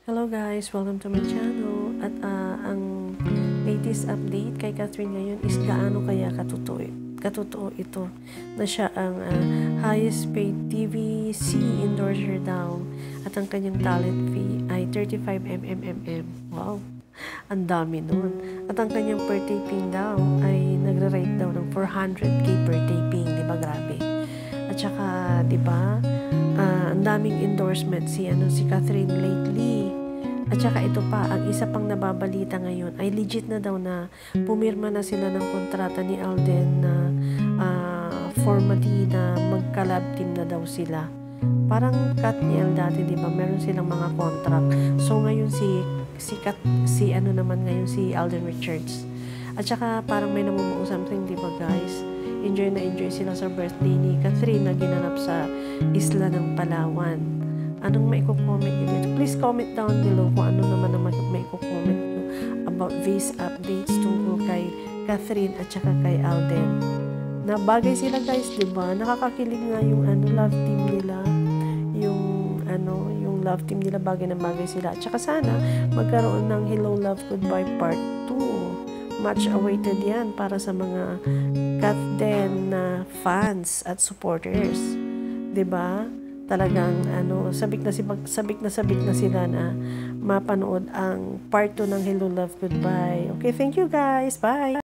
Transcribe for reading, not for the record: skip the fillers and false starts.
Hello guys, welcome to my channel. At ang latest update kay Catherine ngayon is gaano kaya katotoo ito na siya ang highest paid TVC endorser daw at ang kanyang talent fee ay 35 Wow, ang dami nun. At ang kanyang per taping daw ay nagre-rate daw ng 400k per taping, di ba? Grabe. At saka, di ba, ang daming endorsement si Catherine lately. At saka ito pa, ang isa pang nababalita ngayon ay legit na daw na pumirma na sila ng kontrata ni Alden na formally na mag-collab team na daw sila. Parang Kat ni El dati, di ba? Meron silang mga contract. So ngayon si Alden Richards. At saka parang may namumuo something, di ba guys? Enjoy na enjoy sila sa birthday ni Catherine na ginanap sa isla ng Palawan. Anong maiko-comment nyo dito? Please comment down below kung ano naman ang maiko-comment nyo about these updates tungkol kay Catherine at saka kay Alden. Na bagay sila guys, di ba? Nakakakilig nga yung love team nila. Yung love team nila, bagay na bagay sila. At saka sana magkaroon ng Hello Love Goodbye Part 2. Much awaited yan para sa mga Catherine na fans at supporters. Di ba? Talagang sabik na sila na mapanood ang part 2 ng Hello Love Goodbye. Okay, thank you guys. Bye.